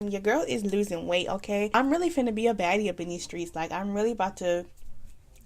Your girl is losing weight, okay? I'm really finna be a baddie up in these streets. Like, I'm really about to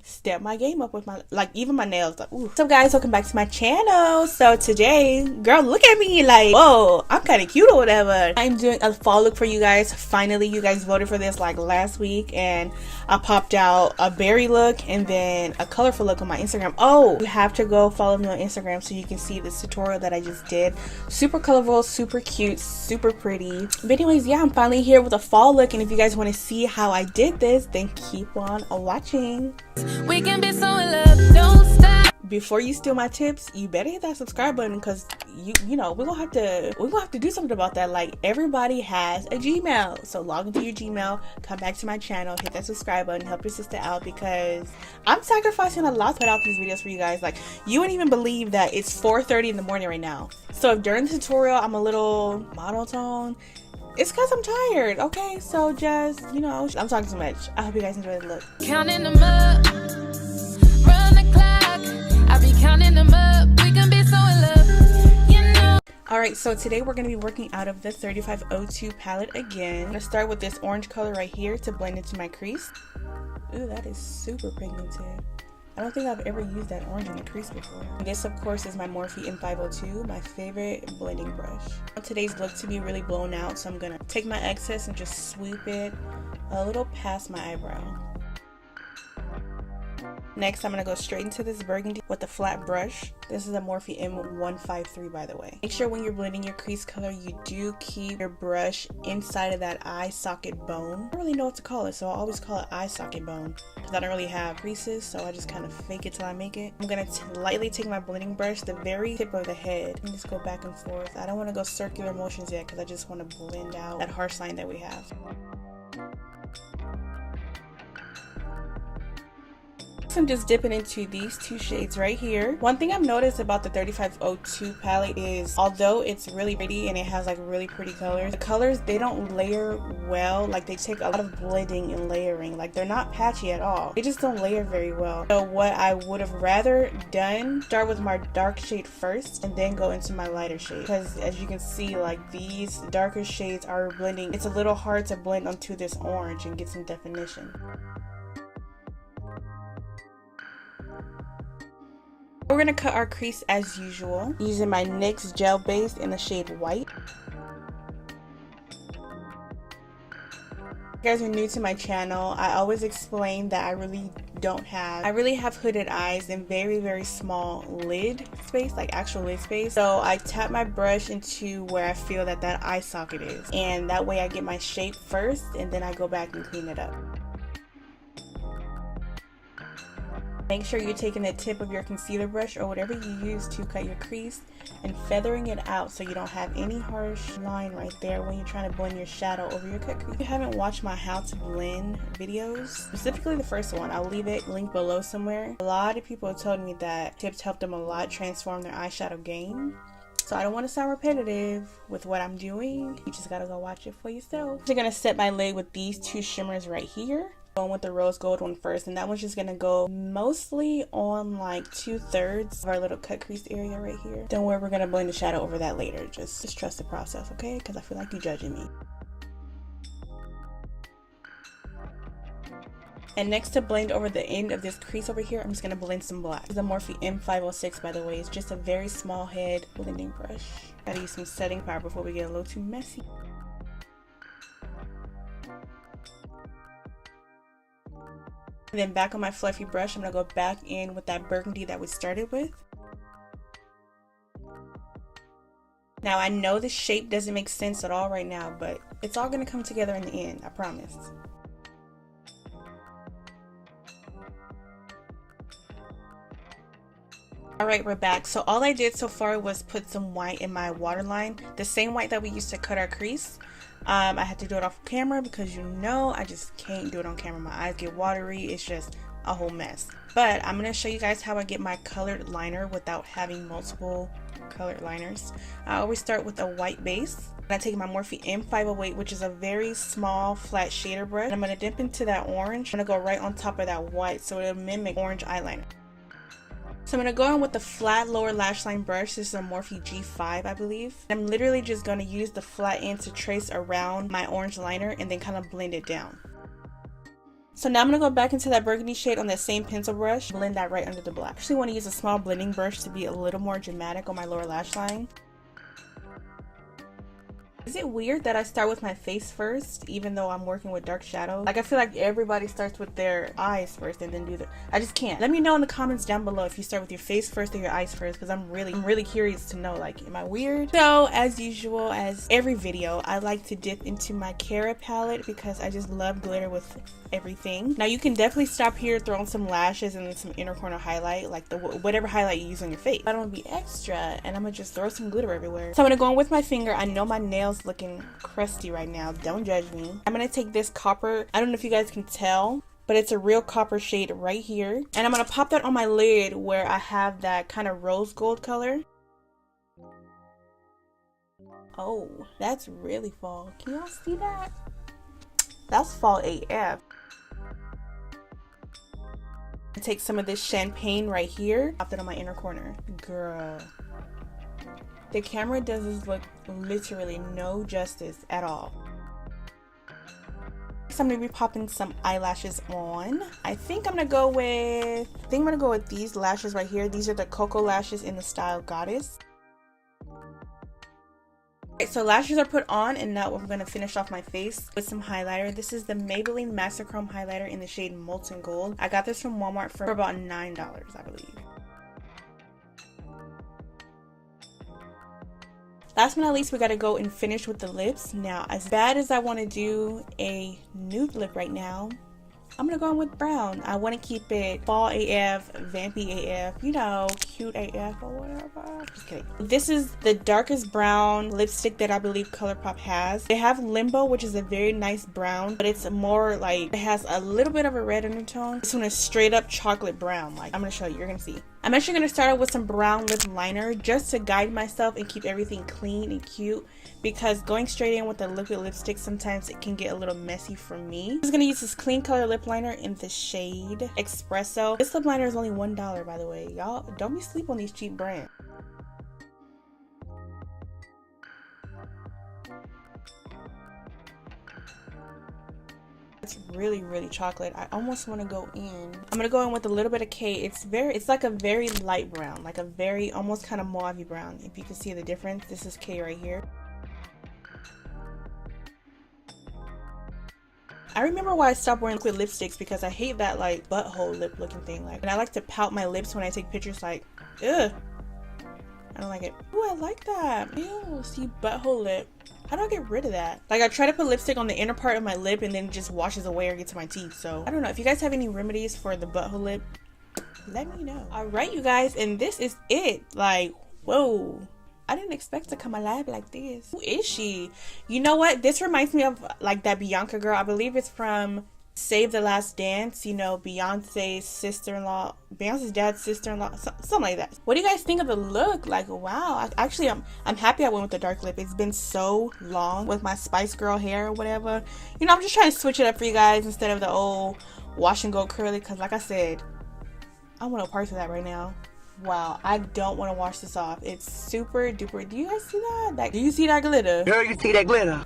step my game up with my, like, even my nails. Like, ooh. So guys, welcome back to my channel. So today, girl, look at me, like, whoa, I'm kind of cute or whatever. I'm doing a fall look for you guys. Finally, you guys voted for this like last week, and I popped out a berry look and then a colorful look on my Instagram. Oh, you have to go follow me on Instagram so you can see this tutorial that I just did. Super colorful, super cute, super pretty. But anyways, yeah, I'm finally here with a fall look, and if you guys want to see how I did this, then keep on watching. We can be so in love, don't stop. Before you steal my tips, you better hit that subscribe button, because you know we're gonna have to do something about that. Like, everybody has a Gmail, so log into your Gmail, come back to my channel, hit that subscribe button, help your sister out, because I'm sacrificing a lot to put out these videos for you guys. Like, you wouldn't even believe that it's 4:30 in the morning right now. So if during the tutorial I'm a little monotone, it's because I'm tired, okay? So just, you know, I'm talking too much. I hope you guys enjoy the look. Counting them up, run the clock. I be counting them up. We can be so in love, you know. Alright, so today we're going to be working out of the 3502 palette again. I'm going to start with this orange color right here to blend into my crease. Ooh, that is super pigmented. I don't think I've ever used that orange in a crease before. This, of course, is my Morphe Y7, my favorite blending brush. I want today's look to be really blown out, so I'm gonna take my excess and just sweep it a little past my eyebrow. Next, I'm gonna go straight into this burgundy with a flat brush. This is a Morphe M153, by the way. Make sure when you're blending your crease color, you do keep your brush inside of that eye socket bone. I don't really know what to call it, so I always call it eye socket bone, because I don't really have creases, so I just kind of fake it till I make it. I'm gonna lightly take my blending brush, the very tip of the head, and just go back and forth. I don't want to go circular motions yet, because I just want to blend out that harsh line that we have. I'm just dipping into these two shades right here. One thing I've noticed about the 3502 palette is, although it's really pretty and it has like really pretty colors, the colors, they don't layer well. Like, they take a lot of blending and layering. Like, they're not patchy at all. They just don't layer very well. So what I would have rather done, start with my dark shade first and then go into my lighter shade, because as you can see, like, these darker shades are blending. It's a little hard to blend onto this orange and get some definition. We're gonna cut our crease as usual using my NYX gel base in the shade white. If you guys are new to my channel, I always explain that I really have hooded eyes and very small lid space, like actual lid space. So I tap my brush into where I feel that eye socket is, and that way I get my shape first and then I go back and clean it up. Make sure you're taking the tip of your concealer brush or whatever you use to cut your crease and feathering it out so you don't have any harsh line right there when you're trying to blend your shadow over your cut crease. If you haven't watched my how to blend videos, specifically the first one, I'll leave it linked below somewhere. A lot of people have told me that tips helped them a lot transform their eyeshadow game. So I don't want to sound repetitive with what I'm doing. You just gotta go watch it for yourself. So I'm gonna set my lid with these two shimmers right here. Going with the rose gold one first, and that one's just gonna go mostly on like 2/3 of our little cut crease area right here. Don't worry, we're gonna blend the shadow over that later. Just trust the process, okay? Because I feel like you're judging me. And next, to blend over the end of this crease over here, I'm just gonna blend some black. This is a Morphe M506, by the way. It's just a very small head blending brush. Gotta use some setting powder before we get a little too messy. And then back on my fluffy brush, I'm gonna go back in with that burgundy that we started with. Now, I know the shape doesn't make sense at all right now, but it's all gonna come together in the end, I promise. Alright, we're back. So all I did so far was put some white in my waterline, the same white that we used to cut our crease. I had to do it off camera because, you know, I just can't do it on camera. My eyes get watery. It's just a whole mess. But I'm going to show you guys how I get my colored liner without having multiple colored liners. I always start with a white base. And I take my Morphe M508, which is a very small flat shader brush. And I'm going to dip into that orange. I'm going to go right on top of that white so it'll mimic orange eyeliner. So I'm going to go in with the flat lower lash line brush. This is a Morphe G5, I believe. I'm literally just going to use the flat end to trace around my orange liner and then kind of blend it down. So now I'm going to go back into that burgundy shade on that same pencil brush, blend that right under the black. I actually want to use a small blending brush to be a little more dramatic on my lower lash line. Is it weird that I start with my face first, even though I'm working with dark shadow? Like, I feel like everybody starts with their eyes first and then do the... I just can't. Let me know in the comments down below if you start with your face first or your eyes first, because I'm really curious to know, like, am I weird? So, as usual, as every video, I like to dip into my Cara palette because I just love glitter with everything. Now, you can definitely stop here, throw on some lashes and then some inner corner highlight, like the whatever highlight you use on your face. I don't want to be extra, and I'm gonna just throw some glitter everywhere. So I'm gonna go in with my finger. I know my nails looking crusty right now, don't judge me. I'm gonna take this copper, I don't know if you guys can tell, but it's a real copper shade right here, and I'm gonna pop that on my lid where I have that kind of rose gold color. Oh, that's really fall. Can y'all see that? That's fall AF. Take some of this champagne right here, pop that on my inner corner. Girl, the camera does this look literally no justice at all. Next, I'm gonna be popping some eyelashes on. I think I'm gonna go with these lashes right here. These are the Cocoa lashes in the style Goddess. Okay, so lashes are put on, and now we're gonna finish off my face with some highlighter. This is the Maybelline Master Chrome highlighter in the shade Molten Gold. I got this from Walmart for about $9, I believe. Last but not least, we gotta go and finish with the lips. Now, as bad as I want to do a nude lip right now, I'm gonna go in with brown. I want to keep it fall AF, vampy AF, you know, cute AF or whatever. Just kidding. This is the darkest brown lipstick that I believe ColourPop has. They have Limbo, which is a very nice brown, but it's more like, it has a little bit of a red undertone. This one is straight up chocolate brown. Like, I'm gonna show you, you're gonna see. I'm actually going to start out with some brown lip liner just to guide myself and keep everything clean and cute, because going straight in with a liquid lipstick, sometimes it can get a little messy for me. I'm just going to use this clean color lip liner in the shade Espresso. This lip liner is only $1, by the way. Y'all, don't be sleep on these cheap brands. It's really chocolate. I almost want to go in. I'm gonna go in with a little bit of K. It's like a very light brown, like a very almost kind of mauve brown. If you can see the difference, this is K right here. I remember why I stopped wearing liquid lipsticks, because I hate that like butthole lip looking thing. Like, and I like to pout my lips when I take pictures. Like, ugh, I don't like it. Ooh, I like that. Ew, see, butthole lip. How do I get rid of that? Like, I try to put lipstick on the inner part of my lip and then it just washes away or gets to my teeth. So I don't know. If you guys have any remedies for the butthole lip, let me know. All right, you guys, and this is it. Like, whoa, I didn't expect to come alive like this. Who is she? You know what? This reminds me of like that Bianca girl. I believe it's from Save the Last Dance, you know, Beyonce's sister-in-law, Beyonce's dad's sister-in-law, something like that. What do you guys think of the look? Like, wow. Actually, I'm happy I went with the dark lip. It's been so long with my Spice Girl hair or whatever. You know, I'm just trying to switch it up for you guys instead of the old wash and go curly, because like I said, I want no parts of that right now. Wow, I don't want to wash this off. It's super duper. Do you guys see that? Like, do you see that glitter? Girl, you see that glitter?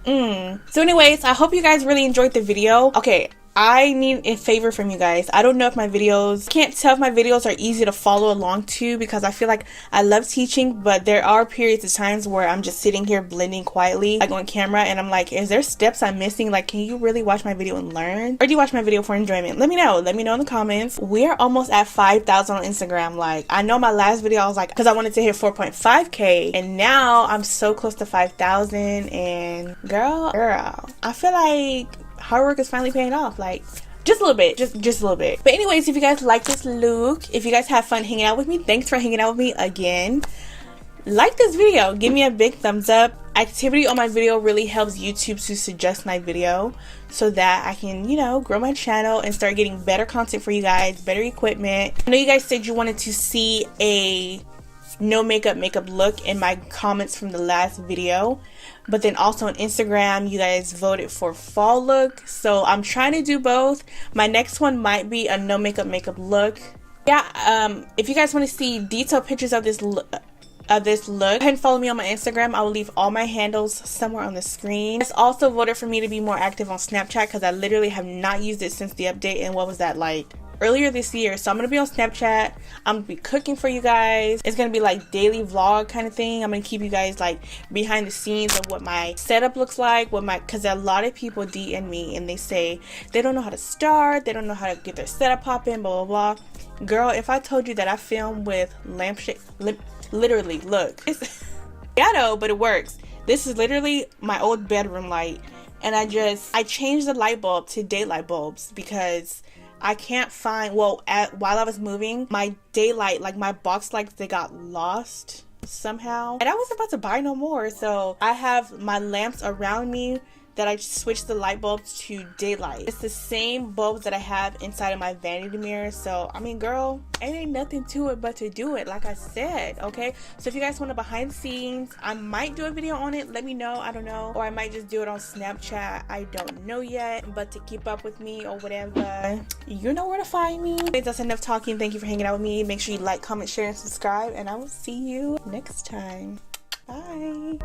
So anyways, I hope you guys really enjoyed the video. Okay, I need a favor from you guys. I don't know if my videos, can't tell if my videos are easy to follow along to, because I feel like I love teaching, but there are periods of times where I'm just sitting here blending quietly, like on camera, and I'm like, is there steps I'm missing? Like, can you really watch my video and learn? Or do you watch my video for enjoyment? Let me know. Let me know in the comments. We're almost at 5,000 on Instagram. Like, I know my last video I was like, because I wanted to hit 4.5K, and now I'm so close to 5,000, and girl, I feel like hard work is finally paying off. Like, just a little bit, just a little bit. But anyways, if you guys like this look, if you guys have fun hanging out with me, thanks for hanging out with me again. Like this video, give me a big thumbs up. Activity on my video really helps YouTube to suggest my video so that I can, you know, grow my channel and start getting better content for you guys, better equipment. I know you guys said you wanted to see a no makeup look in my comments from the last video, but then also on Instagram you guys voted for fall look, so I'm trying to do both. My next one might be a no makeup look Yeah, if you guys want to see detailed pictures of this look, go ahead and follow me on my Instagram. I will leave all my handles somewhere on the screen. It's also voted for me to be more active on Snapchat because I literally have not used it since the update, and what was that, like earlier this year. So I'm gonna be on Snapchat. I'm gonna be cooking for you guys. It's gonna be like daily vlog kind of thing. I'm gonna keep you guys like behind the scenes of what my setup looks like, because a lot of people DM me and they say they don't know how to start, they don't know how to get their setup popping, blah blah blah. Girl, if I told you that I film with lampshade, literally, look, it's ghetto, but it works. This is literally my old bedroom light, and I changed the light bulb to daylight bulbs because I can't find, while I was moving, my daylight, like my box lights, they got lost somehow, and I wasn't about to buy no more. So I have my lamps around me that I switched the light bulbs to daylight. It's the same bulbs that I have inside of my vanity mirror. So I mean, girl, ain't nothing to it but to do it, like I said. Okay, so if you guys want a behind the scenes, I might do a video on it. Let me know. I don't know, or I might just do it on Snapchat. I don't know yet, but to keep up with me or whatever, you know where to find me. That's enough talking. Thank you for hanging out with me. Make sure you like, comment, share, and subscribe, and I will see you next time. Bye.